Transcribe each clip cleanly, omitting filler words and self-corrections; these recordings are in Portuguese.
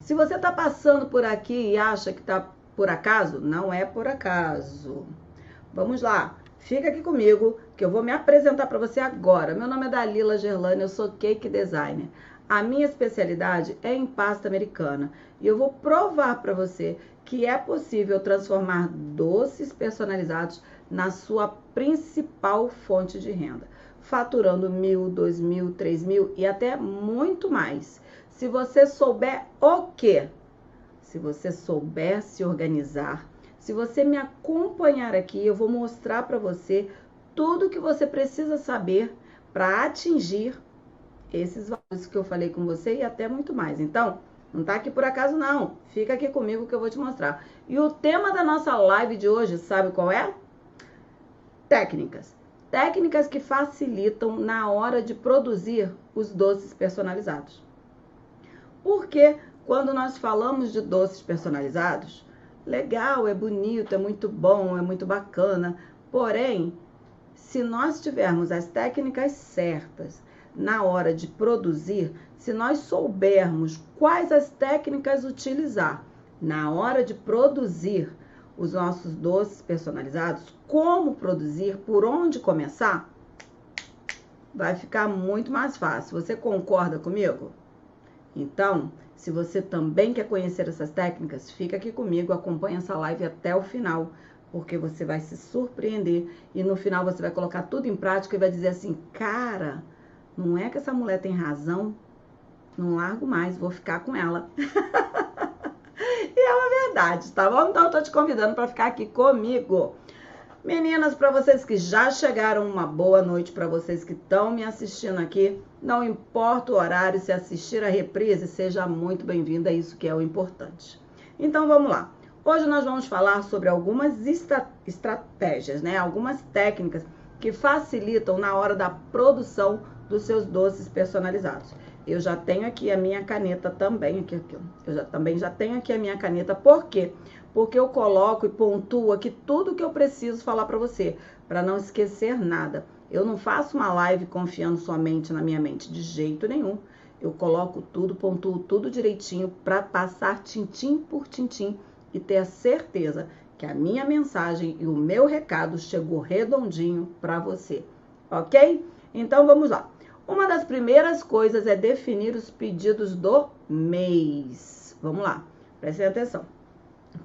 Se você está passando por aqui e acha que está por acaso, não é por acaso. Vamos lá, fica aqui comigo que eu vou me apresentar para você agora. Meu nome é Dalila Gerlane, eu sou cake designer. A minha especialidade é em pasta americana e eu vou provar para você que é possível transformar doces personalizados na sua principal fonte de renda, faturando 1.000, 2.000, 3.000 e até muito mais. Se você souber o quê? Se você souber se organizar, se você me acompanhar aqui, eu vou mostrar para você tudo o que você precisa saber para atingir esses valores que eu falei com você e até muito mais. Então, não tá aqui por acaso não, fica aqui comigo que eu vou te mostrar. E o tema da nossa live de hoje, sabe qual é? Técnicas. Técnicas que facilitam na hora de produzir os doces personalizados. Porque quando nós falamos de doces personalizados, legal, é bonito, é muito bom, é muito bacana. Porém, se nós tivermos as técnicas certas na hora de produzir, se nós soubermos quais as técnicas utilizar na hora de produzir os nossos doces personalizados, como produzir, por onde começar, vai ficar muito mais fácil. Você concorda comigo? Então, se você também quer conhecer essas técnicas, fica aqui comigo, acompanha essa live até o final, porque você vai se surpreender e no final você vai colocar tudo em prática e vai dizer assim, cara, não é que essa mulher tem razão? Não largo mais, vou ficar com ela. E é uma verdade, tá bom? Então eu tô te convidando para ficar aqui comigo. Meninas, para vocês que já chegaram, uma boa noite para vocês que estão me assistindo aqui. Não importa o horário, se assistir a reprise, seja muito bem-vinda, é isso que é o importante. Então vamos lá. Hoje nós vamos falar sobre algumas estratégias, né? Algumas técnicas que facilitam na hora da produção dos seus doces personalizados. Eu já tenho aqui a minha caneta também, eu já tenho aqui a minha caneta, por quê? Porque eu coloco e pontuo aqui tudo que eu preciso falar para você, para não esquecer nada. Eu não faço uma live confiando somente na minha mente, de jeito nenhum. Eu coloco tudo, pontuo tudo direitinho para passar tintim por tintim e ter a certeza que a minha mensagem e o meu recado chegou redondinho para você, ok? Então vamos lá. Uma das primeiras coisas é definir os pedidos do mês. Vamos lá, prestem atenção.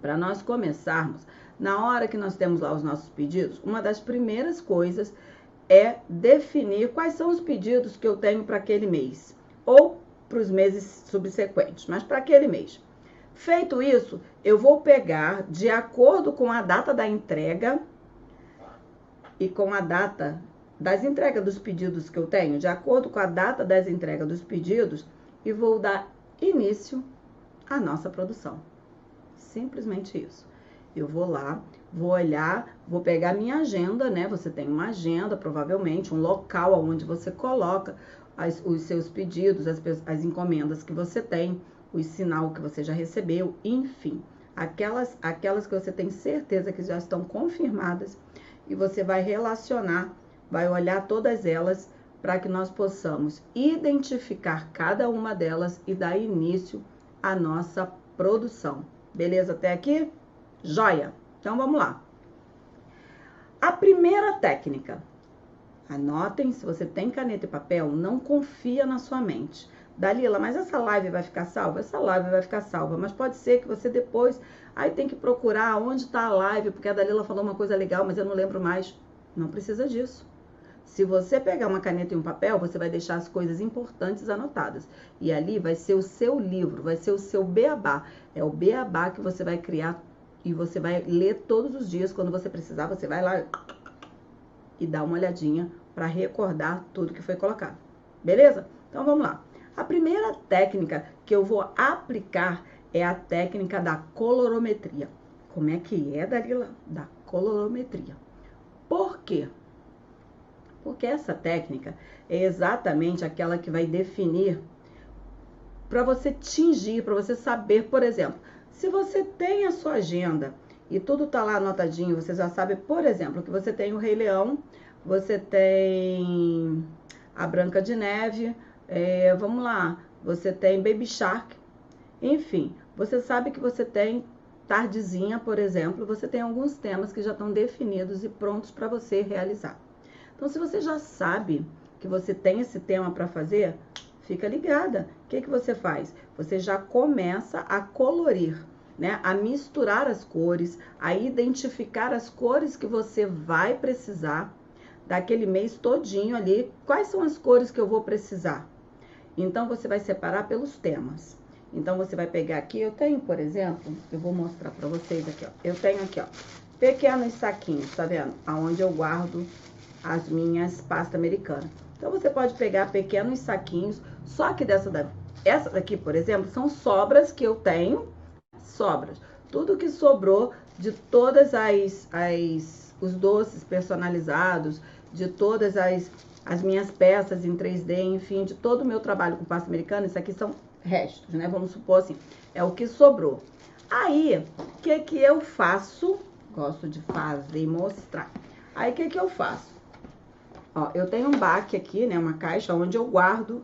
Para nós começarmos, na hora que nós temos lá os nossos pedidos, uma das primeiras coisas é definir quais são os pedidos que eu tenho para aquele mês, ou para os meses subsequentes, mas para aquele mês. Feito isso, eu vou pegar de acordo com a data da entrega e com a data das entregas dos pedidos que eu tenho, de acordo com a data das entregas dos pedidos, e vou dar início à nossa produção. Simplesmente isso. Eu vou lá, vou olhar, vou pegar minha agenda, né? Você tem uma agenda, provavelmente, um local onde você coloca os seus pedidos, as encomendas que você tem, o sinal que você já recebeu, enfim. Aquelas que você tem certeza que já estão confirmadas e você vai relacionar, vai olhar todas elas para que nós possamos identificar cada uma delas e dar início à nossa produção. Beleza até aqui? Joia! Então vamos lá. A primeira técnica. Anotem, se você tem caneta e papel, não confia na sua mente. Dalila, mas essa live vai ficar salva? Essa live vai ficar salva, mas pode ser que você depois, aí tem que procurar onde está a live, porque a Dalila falou uma coisa legal, mas eu não lembro mais. Não precisa disso. Se você pegar uma caneta e um papel, você vai deixar as coisas importantes anotadas. E ali vai ser o seu livro, vai ser o seu beabá. É o beabá que você vai criar e você vai ler todos os dias. Quando você precisar, você vai lá e dá uma olhadinha para recordar tudo que foi colocado. Beleza? Então vamos lá. A primeira técnica que eu vou aplicar é a técnica da colorometria. Como é que é, Dalila? Da colorometria. Por quê? Porque essa técnica é exatamente aquela que vai definir para você tingir, para você saber, por exemplo, se você tem a sua agenda e tudo tá lá anotadinho, você já sabe, por exemplo, que você tem o Rei Leão, você tem a Branca de Neve, vamos lá, você tem Baby Shark. Enfim, você sabe que você tem tardezinha, por exemplo, você tem alguns temas que já estão definidos e prontos para você realizar. Então, se você já sabe que você tem esse tema para fazer, fica ligada. O que você faz? Você já começa a colorir, né? A misturar as cores, a identificar as cores que você vai precisar daquele mês todinho ali. Quais são as cores que eu vou precisar? Então, você vai separar pelos temas. Então, você vai pegar aqui, eu tenho, por exemplo, eu vou mostrar para vocês aqui, ó. Eu tenho aqui, ó, pequenos saquinhos, tá vendo? Aonde eu guardo as minhas pastas americanas. Então, você pode pegar pequenos saquinhos, só que essa daqui, por exemplo, são sobras que eu tenho, sobras. Tudo que sobrou de todas os doces personalizados, de todas as minhas peças em 3D, enfim, de todo o meu trabalho com pasta americana, isso aqui são restos, né? Vamos supor assim, é o que sobrou. Aí, o que eu faço? Gosto de fazer e mostrar. Aí, o que eu faço? Ó, eu tenho um baque aqui, né? Uma caixa onde eu guardo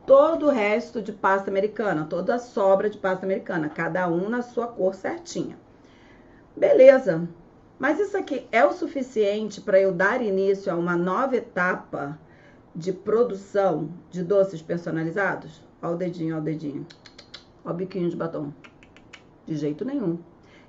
todo o resto de pasta americana, toda a sobra de pasta americana, cada um na sua cor certinha. Beleza. Mas isso aqui é o suficiente para eu dar início a uma nova etapa de produção de doces personalizados? Ó o dedinho, ó o dedinho. Ó o biquinho de batom. De jeito nenhum.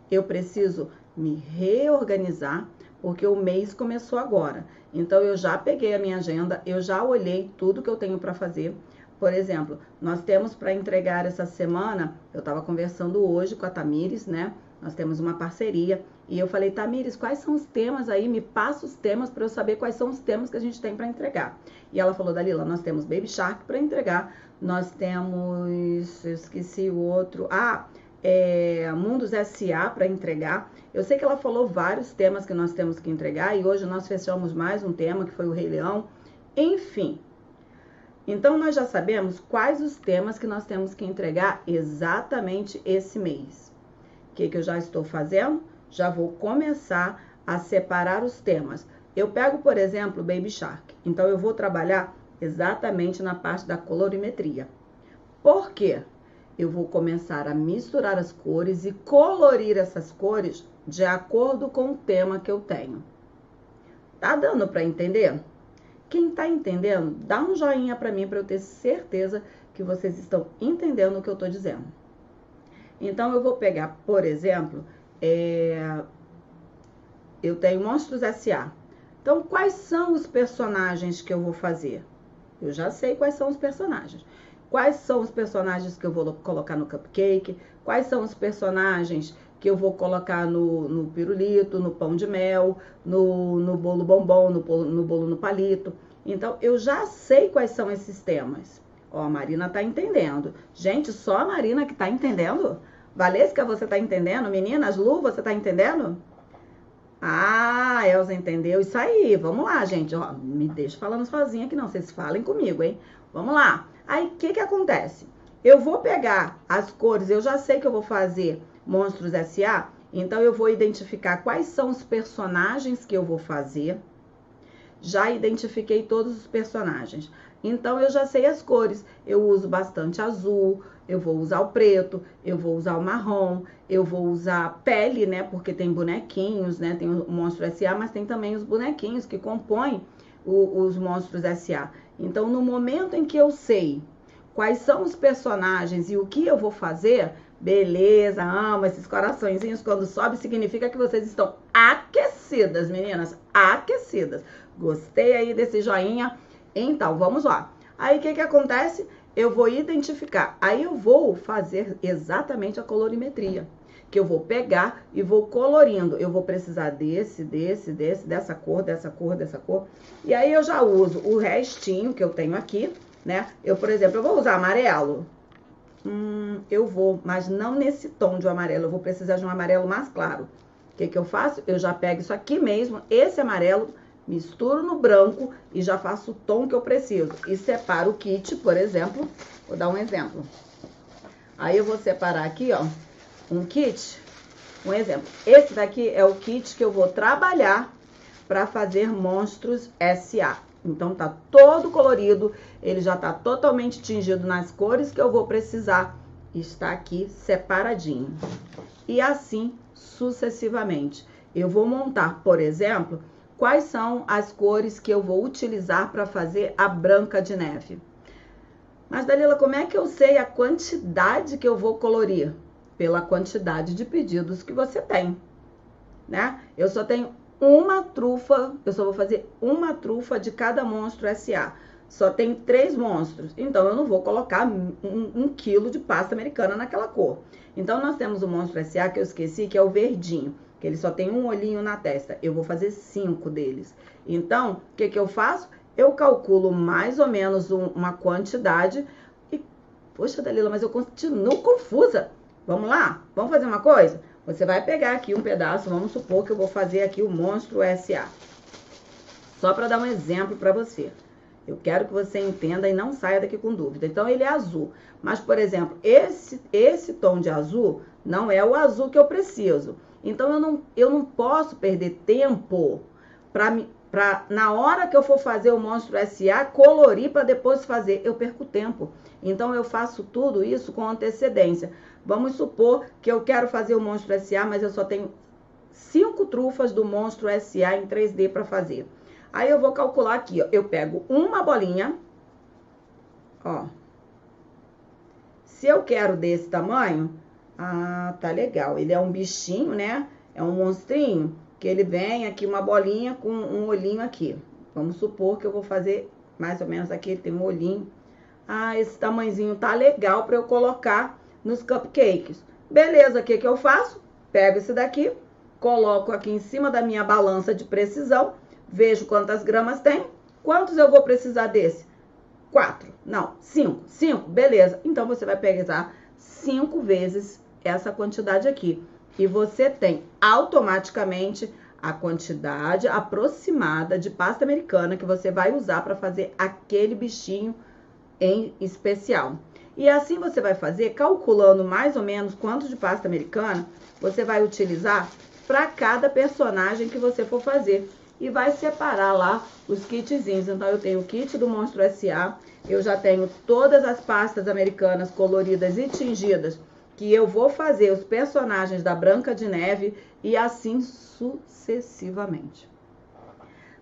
Eu preciso me reorganizar, porque o mês começou agora. Então, eu já peguei a minha agenda, eu já olhei tudo que eu tenho para fazer. Por exemplo, nós temos para entregar essa semana, eu estava conversando hoje com a Tamires, né? Nós temos uma parceria. E eu falei, Tamires, quais são os temas aí? Me passa os temas para eu saber quais são os temas que a gente tem para entregar. E ela falou, Dalila, nós temos Baby Shark para entregar. Nós temos, eu esqueci o outro, Mundos S.A. para entregar. Eu sei que ela falou vários temas que nós temos que entregar e hoje nós fechamos mais um tema que foi o Rei Leão. Enfim, então nós já sabemos quais os temas que nós temos que entregar exatamente esse mês. O que eu já estou fazendo? Já vou começar a separar os temas. Eu pego, por exemplo, Baby Shark. Então eu vou trabalhar exatamente na parte da colorimetria. Por quê? Eu vou começar a misturar as cores e colorir essas cores de acordo com o tema que eu tenho. Tá dando para entender? Quem tá entendendo, dá um joinha para mim para eu ter certeza que vocês estão entendendo o que eu tô dizendo. Então, eu vou pegar, por exemplo, eu tenho Monstros S.A. Então, quais são os personagens que eu vou fazer? Eu já sei quais são os personagens. Quais são os personagens que eu vou colocar no cupcake? Quais são os personagens que eu vou colocar no pirulito, no pão de mel, no bolo bombom, no bolo no palito? Então, eu já sei quais são esses temas. Ó, a Marina tá entendendo. Gente, só a Marina que tá entendendo? Valesca, você tá entendendo? Meninas, Lu, você tá entendendo? Ah, Elza entendeu. Isso aí, vamos lá, gente. Ó, me deixa falando sozinha aqui não, vocês falem comigo, hein? Vamos lá. Aí, o que acontece? Eu vou pegar as cores, eu já sei que eu vou fazer Monstros S.A., então eu vou identificar quais são os personagens que eu vou fazer. Já identifiquei todos os personagens. Então, eu já sei as cores. Eu uso bastante azul, eu vou usar o preto, eu vou usar o marrom, eu vou usar pele, né? Porque tem bonequinhos, né? Tem o Monstro S.A., mas tem também os bonequinhos que compõem os Monstros S.A. Então, no momento em que eu sei quais são os personagens e o que eu vou fazer, beleza, amo esses coraçõezinhos. Quando sobe, significa que vocês estão aquecidas, meninas, aquecidas. Gostei aí desse joinha. Então, vamos lá. Aí, o que acontece? Eu vou identificar. Aí, eu vou fazer exatamente a colorimetria. Que eu vou pegar e vou colorindo. Eu vou precisar dessa cor, dessa cor, dessa cor. E aí, eu já uso o restinho que eu tenho aqui, né? Eu, por exemplo, eu vou usar amarelo. Eu vou, mas não nesse tom de amarelo. Eu vou precisar de um amarelo mais claro. O que eu faço? Eu já pego isso aqui mesmo, esse amarelo, misturo no branco e já faço o tom que eu preciso. E separo o kit, por exemplo. Vou dar um exemplo. Aí eu vou separar aqui, ó, um kit. Um exemplo. Esse daqui é o kit que eu vou trabalhar para fazer Monstros S.A. Então, tá todo colorido. Ele já tá totalmente tingido nas cores que eu vou precisar está aqui separadinho. E assim sucessivamente. Eu vou montar, por exemplo, quais são as cores que eu vou utilizar para fazer a Branca de Neve. Mas, Dalila, como é que eu sei a quantidade que eu vou colorir? Pela quantidade de pedidos que você tem, né? Eu só tenho uma trufa, eu só vou fazer uma trufa de cada monstro SA. Só tem 3 monstros, então eu não vou colocar um quilo de pasta americana naquela cor. Então, nós temos o monstro SA que eu esqueci, que é o verdinho, que ele só tem um olhinho na testa. Eu vou fazer 5 deles. Então, o que que eu faço? Eu calculo mais ou menos uma quantidade e, poxa, Dalila, mas eu continuo confusa. Vamos lá? Vamos fazer uma coisa? Você vai pegar aqui um pedaço, vamos supor que eu vou fazer aqui o monstro SA. Só para dar um exemplo para você. Eu quero que você entenda e não saia daqui com dúvida. Então, ele é azul. Mas, por exemplo, esse tom de azul não é o azul que eu preciso. Então, eu não posso perder tempo para na hora que eu for fazer o monstro SA, colorir para depois fazer. Eu perco tempo. Então, eu faço tudo isso com antecedência. Vamos supor que eu quero fazer o monstro SA, mas eu só tenho 5 trufas do monstro SA em 3D para fazer. Aí eu vou calcular aqui, ó. Eu pego uma bolinha, ó. Se eu quero desse tamanho, tá legal. Ele é um bichinho, né? É um monstrinho, que ele vem aqui uma bolinha com um olhinho aqui. Vamos supor que eu vou fazer mais ou menos aqui, ele tem um olhinho. Esse tamanhozinho tá legal para eu colocar nos cupcakes. Beleza, o que que eu faço? Pego esse daqui, coloco aqui em cima da minha balança de precisão, vejo quantas gramas tem. Quantos eu vou precisar desse? 4. Não, 5. 5, beleza. Então, você vai pesar 5 vezes essa quantidade aqui. E você tem automaticamente a quantidade aproximada de pasta americana que você vai usar para fazer aquele bichinho em especial. E assim você vai fazer, calculando mais ou menos quanto de pasta americana você vai utilizar para cada personagem que você for fazer. E vai separar lá os kitzinhos. Então, eu tenho o kit do Monstro SA, eu já tenho todas as pastas americanas coloridas e tingidas, que eu vou fazer os personagens da Branca de Neve e assim sucessivamente.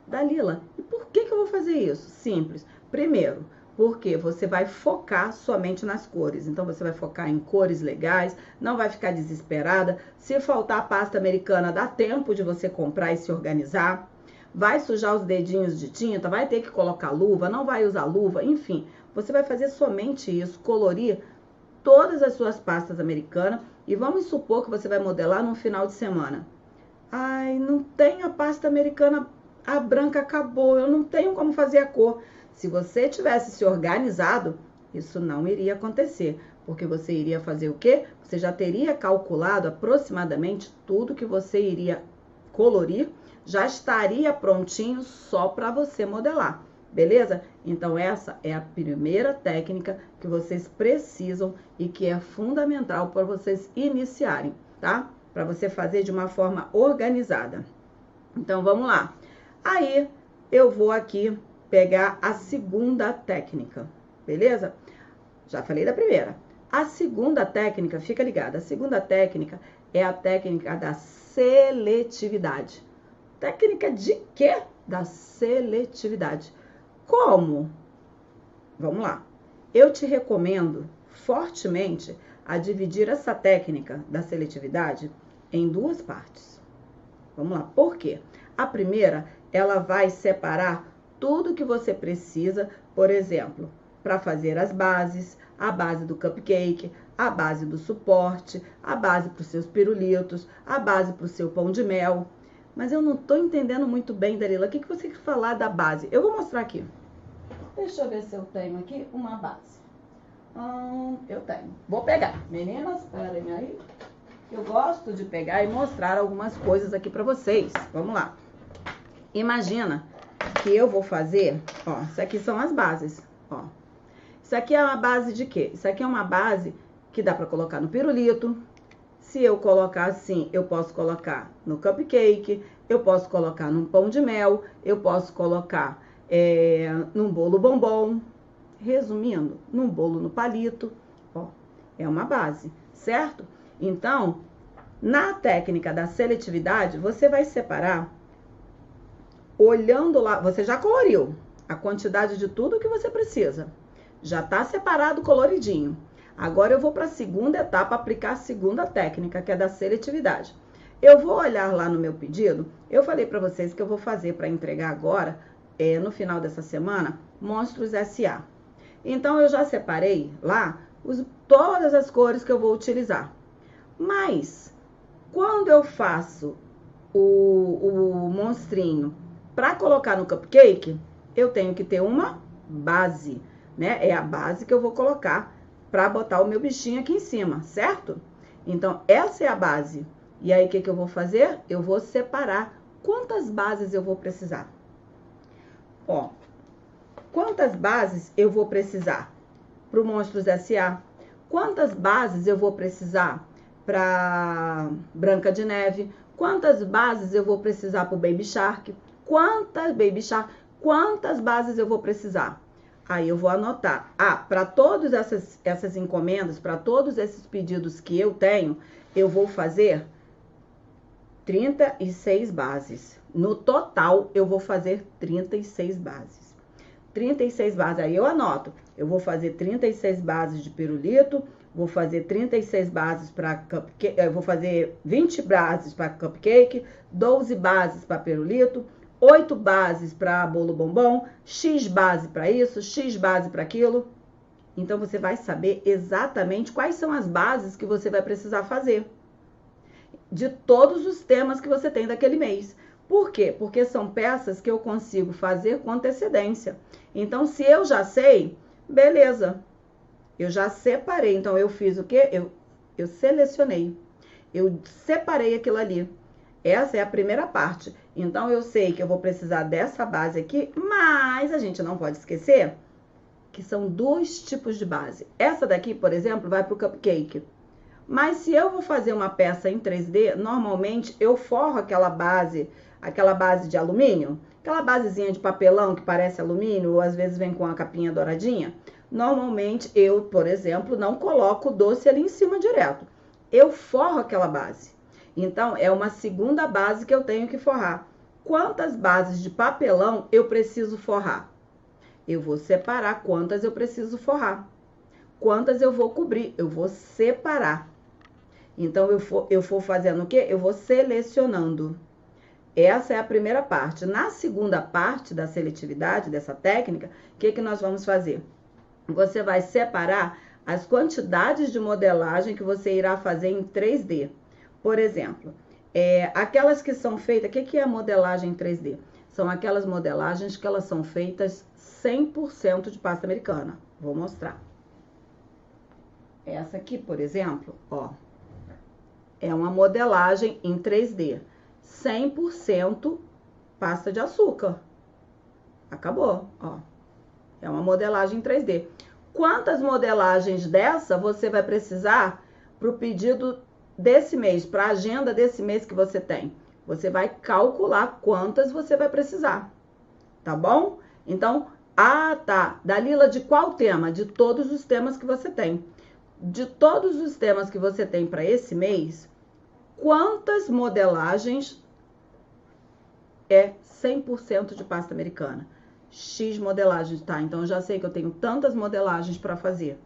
Dalila, e por que eu vou fazer isso? Simples. Primeiro, porque você vai focar somente nas cores. Então, você vai focar em cores legais, não vai ficar desesperada. Se faltar pasta americana, dá tempo de você comprar e se organizar. Vai sujar os dedinhos de tinta, vai ter que colocar luva, não vai usar luva, enfim. Você vai fazer somente isso, colorir todas as suas pastas americanas. E vamos supor que você vai modelar num final de semana. Ai, não tem a pasta americana, a branca acabou, eu não tenho como fazer a cor. Se você tivesse se organizado, isso não iria acontecer. Porque você iria fazer o quê? Você já teria calculado aproximadamente tudo que você iria colorir, já estaria prontinho só para você modelar, beleza? Então, essa é a primeira técnica que vocês precisam e que é fundamental para vocês iniciarem, tá? Para você fazer de uma forma organizada. Então, vamos lá. Aí, eu vou aqui pegar a segunda técnica, beleza? Já falei da primeira. A segunda técnica, fica ligada, a segunda técnica é a técnica da seletividade. Técnica de quê? Da seletividade. Como? Vamos lá. Eu te recomendo fortemente a dividir essa técnica da seletividade em 2 partes. Vamos lá. Por quê? A primeira, ela vai separar tudo que você precisa, por exemplo, para fazer as bases, a base do cupcake, a base do suporte, a base para os seus pirulitos, a base para o seu pão de mel. Mas eu não tô entendendo muito bem, Dalila. O que você quer falar da base? Eu vou mostrar aqui. Deixa eu ver se eu tenho aqui uma base. Eu tenho. Vou pegar. Meninas, esperem aí. Eu gosto de pegar e mostrar algumas coisas aqui pra vocês. Vamos lá. Imagina que eu vou fazer, ó, isso aqui são as bases, ó. Isso aqui é uma base de quê? Isso aqui é uma base que dá pra colocar no pirulito. Se eu colocar assim, eu posso colocar no cupcake, eu posso colocar num pão de mel, eu posso colocar num bolo bombom. Resumindo, num bolo no palito, ó. é uma base, certo? Então, na técnica da seletividade, você vai separar olhando lá, você já coloriu a quantidade de tudo que você precisa. Já está separado coloridinho. Agora eu vou para a segunda etapa, aplicar a segunda técnica, que é da seletividade. Eu vou olhar lá no meu pedido, eu falei para vocês que eu vou fazer para entregar agora, no final dessa semana, Monstros S.A. Então eu já separei lá todas as cores que eu vou utilizar. Mas, quando eu faço o monstrinho para colocar no cupcake, eu tenho que ter uma base, né? É a base que eu vou colocar para botar o meu bichinho aqui em cima, certo? Então, essa é a base. E aí, o que eu vou fazer? Eu vou separar quantas bases eu vou precisar. Ó, quantas bases eu vou precisar para o Monstros S.A.? Quantas bases eu vou precisar para Branca de Neve? Quantas bases eu vou precisar para o Baby Shark? Quantas bases eu vou precisar? Aí eu vou anotar. Para todas essas encomendas, para todos esses pedidos que eu tenho, eu vou fazer 36 bases. No total, eu vou fazer 36 bases. 36 bases, aí eu anoto. Eu vou fazer 36 bases de pirulito, vou fazer 36 bases para cupcake, eu vou fazer 20 bases para cupcake, 12 bases para pirulito, 8 bases para bolo bombom, X base para isso, X base para aquilo. Então, você vai saber exatamente quais são as bases que você vai precisar fazer de todos os temas que você tem daquele mês. Por quê? Porque são peças que eu consigo fazer com antecedência. Então, se eu já sei, beleza. Eu já separei. Então, eu fiz o quê? Eu selecionei. Eu separei aquilo ali. Essa é a primeira parte. Então, eu sei que eu vou precisar dessa base aqui, mas a gente não pode esquecer que são dois tipos de base. Essa daqui, por exemplo, vai para o cupcake. Mas se eu vou fazer uma peça em 3D, normalmente eu forro aquela base de alumínio, aquela basezinha de papelão que parece alumínio, ou às vezes vem com a capinha douradinha. Normalmente eu, por exemplo, não coloco o doce ali em cima direto. Eu forro aquela base. Então, é uma segunda base que eu tenho que forrar. Quantas bases de papelão eu preciso forrar? Eu vou separar quantas eu preciso forrar. Quantas eu vou cobrir? Eu vou separar. Então, eu vou fazendo o quê? Eu vou selecionando. Essa é a primeira parte. Na segunda parte da seletividade, dessa técnica, o que nós vamos fazer? Você vai separar as quantidades de modelagem que você irá fazer em 3D. Por exemplo, aquelas que são feitas... O que é modelagem em 3D? São aquelas modelagens que elas são feitas 100% de pasta americana. Vou mostrar. Essa aqui, por exemplo, ó, é uma modelagem em 3D. 100% pasta de açúcar. Acabou, ó. É uma modelagem em 3D. Quantas modelagens dessa você vai precisar para o pedido desse mês, para a agenda desse mês que você tem? Você vai calcular quantas você vai precisar, tá bom? Então, tá. Dalila, de qual tema? De todos os temas que você tem. De todos os temas que você tem para esse mês, quantas modelagens é 100% de pasta americana? X modelagens, tá? Então, eu já sei que eu tenho tantas modelagens para fazer.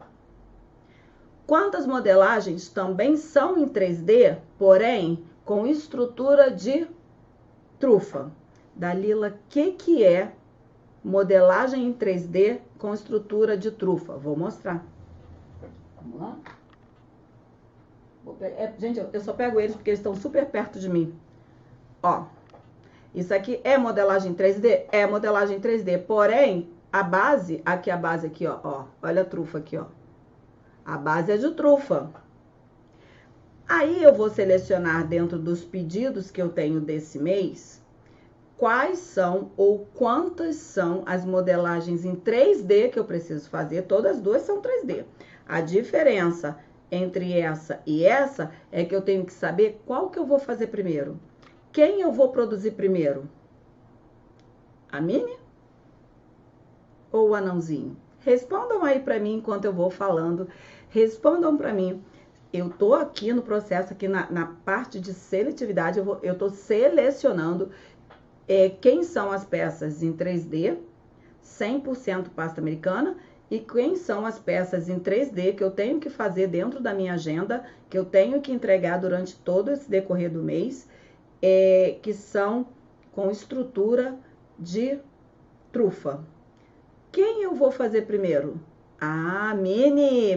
Quantas modelagens também são em 3D, porém, com estrutura de trufa? Dalila, o que é modelagem em 3D com estrutura de trufa? Vou mostrar. Vamos lá? Gente, eu só pego eles porque eles estão super perto de mim. Ó, isso aqui é modelagem 3D? É modelagem 3D, porém, a base aqui, ó, olha a trufa aqui, ó. A base é de trufa. Aí eu vou selecionar dentro dos pedidos que eu tenho desse mês, quais são ou quantas são as modelagens em 3D que eu preciso fazer. Todas as duas são 3D. A diferença entre essa e essa é que eu tenho que saber qual que eu vou fazer primeiro. Quem eu vou produzir primeiro? A Minnie ou o anãozinho? Respondam aí pra mim enquanto eu vou falando. Respondam para mim. Eu tô aqui no processo, aqui na parte de seletividade, eu tô selecionando quem são as peças em 3D, 100% pasta americana, e quem são as peças em 3D que eu tenho que fazer dentro da minha agenda, que eu tenho que entregar durante todo esse decorrer do mês, que são com estrutura de trufa. Quem eu vou fazer primeiro? A mini,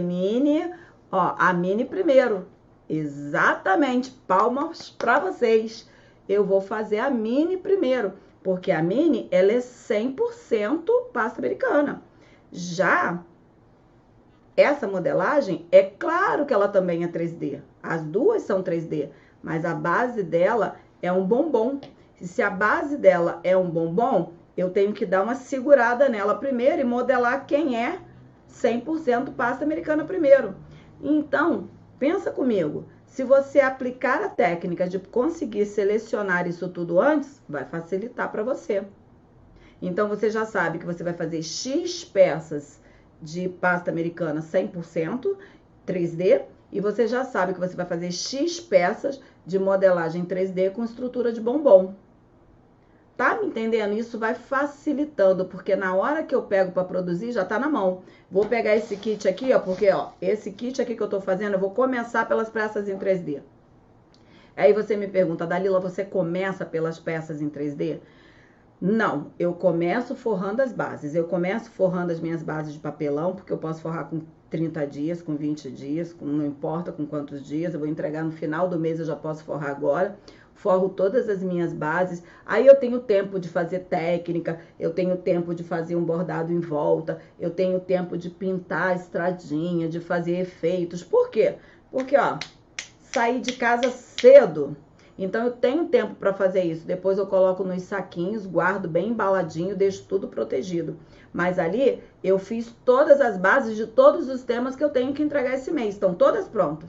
ó, a mini primeiro. Exatamente, palmas para vocês. Eu vou fazer a mini primeiro, porque a mini, ela é 100% pasta americana. Já essa modelagem, é claro que ela também é 3D. As duas são 3D, mas a base dela é um bombom. E se a base dela é um bombom, eu tenho que dar uma segurada nela primeiro e modelar quem é 100% pasta americana primeiro. Então, pensa comigo, se você aplicar a técnica de conseguir selecionar isso tudo antes, vai facilitar para você. Então, você já sabe que você vai fazer X peças de pasta americana 100% 3D, e você já sabe que você vai fazer X peças de modelagem 3D com estrutura de bombom. Tá me entendendo? Isso vai facilitando, porque na hora que eu pego para produzir, já tá na mão. Vou pegar esse kit aqui, ó, porque, ó, esse kit aqui que eu tô fazendo, eu vou começar pelas peças em 3D. Aí você me pergunta, Dalila, você começa pelas peças em 3D? Não, eu começo forrando as bases. Eu começo forrando as minhas bases de papelão, porque eu posso forrar com 30 dias, com 20 dias, não importa com quantos dias, eu vou entregar no final do mês, eu já posso forrar agora. Forro todas as minhas bases, aí eu tenho tempo de fazer técnica, eu tenho tempo de fazer um bordado em volta, eu tenho tempo de pintar a estradinha, de fazer efeitos. Por quê? Porque, ó, saí de casa cedo, então eu tenho tempo para fazer isso. Depois eu coloco nos saquinhos, guardo bem embaladinho, deixo tudo protegido. Mas ali eu fiz todas as bases de todos os temas que eu tenho que entregar esse mês, estão todas prontas.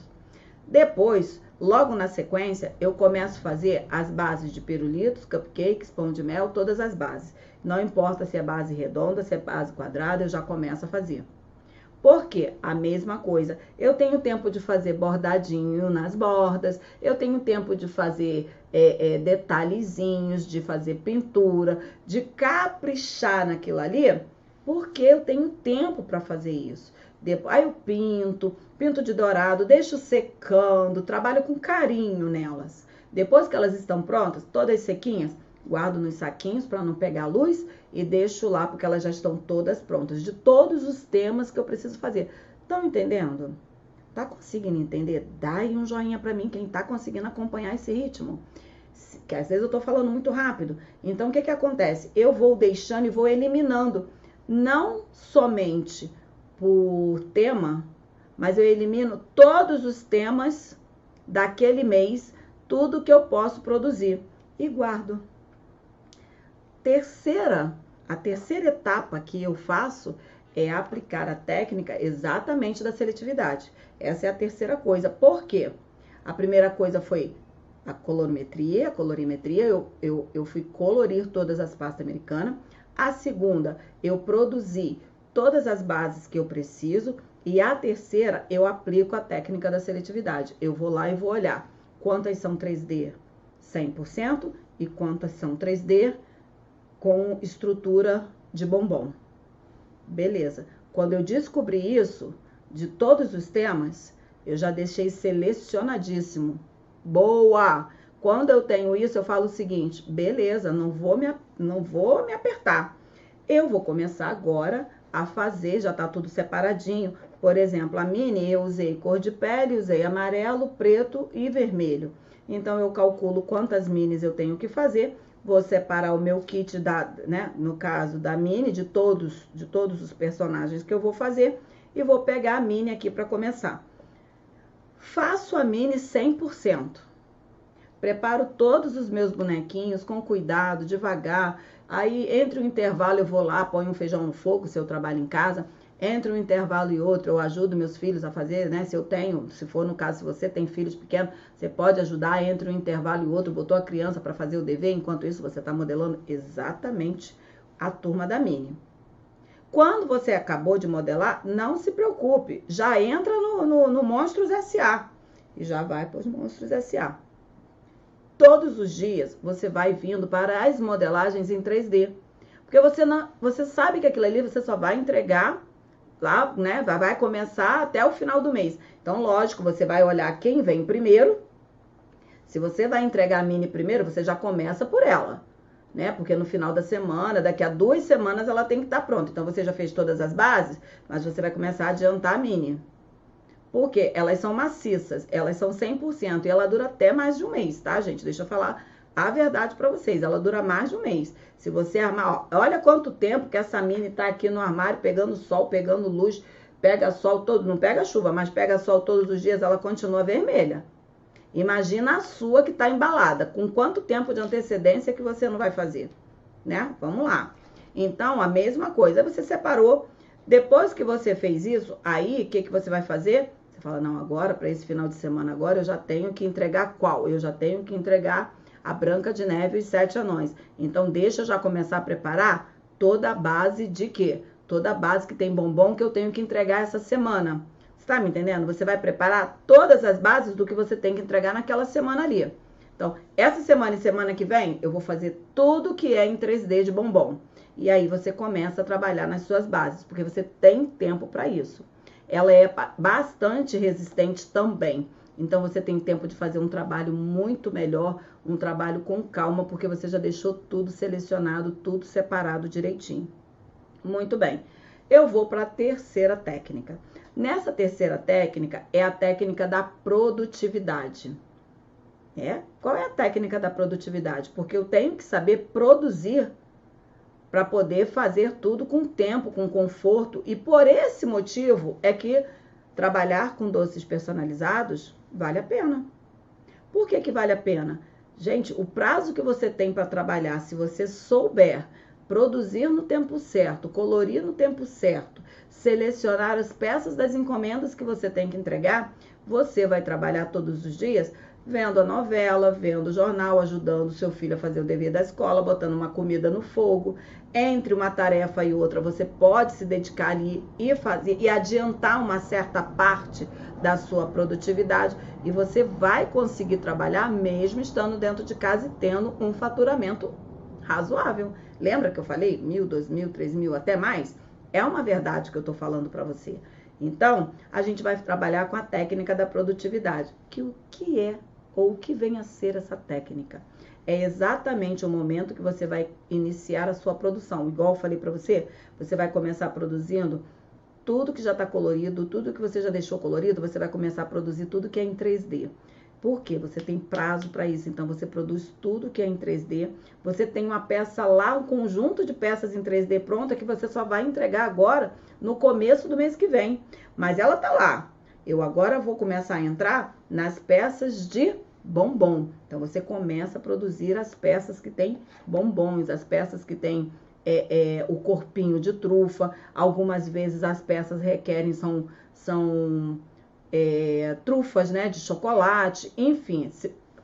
Depois, logo na sequência, eu começo a fazer as bases de pirulitos, cupcakes, pão de mel, todas as bases. Não importa se é base redonda, se é base quadrada, eu já começo a fazer. Por quê? A mesma coisa. Eu tenho tempo de fazer bordadinho nas bordas, eu tenho tempo de fazer detalhezinhos, de fazer pintura, de caprichar naquilo ali, porque eu tenho tempo para fazer isso. Aí eu pinto de dourado, deixo secando, trabalho com carinho nelas. Depois que elas estão prontas, todas sequinhas, guardo nos saquinhos para não pegar luz e deixo lá porque elas já estão todas prontas, de todos os temas que eu preciso fazer. Estão entendendo? Tá conseguindo entender? Dá aí um joinha para mim, quem tá conseguindo acompanhar esse ritmo. Que às vezes eu tô falando muito rápido. Então, o que acontece? Eu vou deixando e vou eliminando. Não somente por tema, mas eu elimino todos os temas daquele mês, tudo que eu posso produzir e guardo. A terceira etapa que eu faço é aplicar a técnica exatamente da seletividade. Essa é a terceira coisa. Por quê? A primeira coisa foi a colorimetria. Eu fui colorir todas as pastas americanas. A segunda, eu produzi todas as bases que eu preciso. E a terceira, eu aplico a técnica da seletividade. Eu vou lá e vou olhar quantas são 3D 100% e quantas são 3D com estrutura de bombom. Beleza. Quando eu descobri isso, de todos os temas, eu já deixei selecionadíssimo. Boa! Quando eu tenho isso, eu falo o seguinte, beleza, não vou me apertar. Eu vou começar agora a fazer, já tá tudo separadinho. Por exemplo, a mini eu usei cor de pele, usei amarelo, preto e vermelho. Então, eu calculo quantas minis eu tenho que fazer. Vou separar o meu kit, no caso da mini, de todos os personagens que eu vou fazer. E vou pegar a mini aqui para começar. Faço a mini 100%. Preparo todos os meus bonequinhos com cuidado, devagar. Aí, entre um intervalo, eu vou lá, ponho um feijão no fogo, se eu trabalho em casa. Entre um intervalo e outro, eu ajudo meus filhos a fazer, né? Se for no caso, se você tem filhos pequenos, você pode ajudar entre um intervalo e outro. Botou a criança para fazer o dever, enquanto isso você está modelando exatamente a turma da mini. Quando você acabou de modelar, não se preocupe, já entra no Monstros S.A. e já vai para os Monstros S.A. Todos os dias você vai vindo para as modelagens em 3D, porque você sabe que aquilo ali você só vai entregar lá, né? Vai começar até o final do mês. Então, lógico, você vai olhar quem vem primeiro. Se você vai entregar a mini primeiro, você já começa por ela, né? Porque no final da semana, daqui a 2 semanas, ela tem que estar pronta. Então, você já fez todas as bases, mas você vai começar a adiantar a mini. Porque elas são maciças, elas são 100% e ela dura até mais de um mês, tá, gente? Deixa eu falar a verdade pra vocês, ela dura mais de um mês. Se você armar, ó, olha quanto tempo que essa mini tá aqui no armário, pegando sol, pegando luz, pega sol todo, não pega chuva, mas pega sol todos os dias, ela continua vermelha. Imagina a sua que tá embalada, com quanto tempo de antecedência que você não vai fazer, né? Vamos lá. Então, a mesma coisa, você separou, depois que você fez isso, aí, o que você vai fazer? Você fala, não, agora, para esse final de semana agora, eu já tenho que entregar qual? Eu já tenho que entregar a Branca de Neve e os 7 Anões. Então, deixa eu já começar a preparar toda a base de quê? Toda a base que tem bombom que eu tenho que entregar essa semana. Você tá me entendendo? Você vai preparar todas as bases do que você tem que entregar naquela semana ali. Então, essa semana e semana que vem, eu vou fazer tudo que é em 3D de bombom. E aí você começa a trabalhar nas suas bases, porque você tem tempo para isso. Ela é bastante resistente também. Então, você tem tempo de fazer um trabalho muito melhor, um trabalho com calma, porque você já deixou tudo selecionado, tudo separado direitinho. Muito bem. Eu vou para a terceira técnica. Nessa terceira técnica, é a técnica da produtividade. Qual é a técnica da produtividade? Porque eu tenho que saber produzir para poder fazer tudo com tempo, com conforto. E por esse motivo é que trabalhar com doces personalizados vale a pena. Por que vale a pena? Gente, o prazo que você tem para trabalhar, se você souber produzir no tempo certo, colorir no tempo certo, selecionar as peças das encomendas que você tem que entregar, você vai trabalhar todos os dias vendo a novela, vendo o jornal, ajudando o seu filho a fazer o dever da escola, botando uma comida no fogo. Entre uma tarefa e outra, você pode se dedicar ali e fazer e adiantar uma certa parte da sua produtividade e você vai conseguir trabalhar mesmo estando dentro de casa e tendo um faturamento razoável. Lembra que eu falei 1.000, 2.000, 3.000, até mais? É uma verdade que eu tô falando para você. Então, a gente vai trabalhar com a técnica da produtividade. O que é ou o que vem a ser essa técnica? É exatamente o momento que você vai iniciar a sua produção. Igual eu falei para você, você vai começar produzindo tudo que já está colorido, tudo que você já deixou colorido, você vai começar a produzir tudo que é em 3D. Por quê? Você tem prazo para isso, então você produz tudo que é em 3D. Você tem uma peça lá, um conjunto de peças em 3D pronta que você só vai entregar agora no começo do mês que vem. Mas ela tá lá. Eu agora vou começar a entrar nas peças de bombom. Então você começa a produzir as peças que tem bombons, as peças que tem o corpinho de trufa. Algumas vezes as peças requerem são trufas, né, de chocolate, enfim,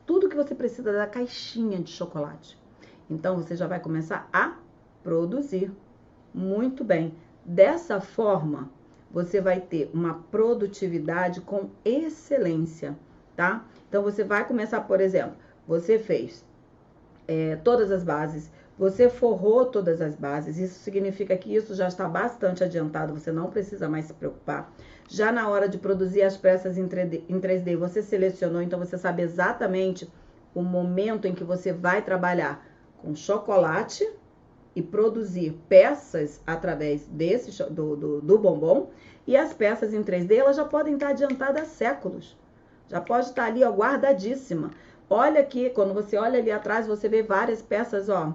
tudo que você precisa da caixinha de chocolate. Então, você já vai começar a produzir. Muito bem. Dessa forma, você vai ter uma produtividade com excelência, tá? Então, você vai começar, por exemplo, você fez todas as bases, você forrou todas as bases, isso significa que isso já está bastante adiantado, você não precisa mais se preocupar. Já na hora de produzir as peças em 3D, você selecionou, então você sabe exatamente o momento em que você vai trabalhar com chocolate e produzir peças através do bombom. E as peças em 3D, elas já podem estar adiantadas há séculos. Já pode estar ali, ó, guardadíssima. Olha aqui, quando você olha ali atrás, você vê várias peças, ó,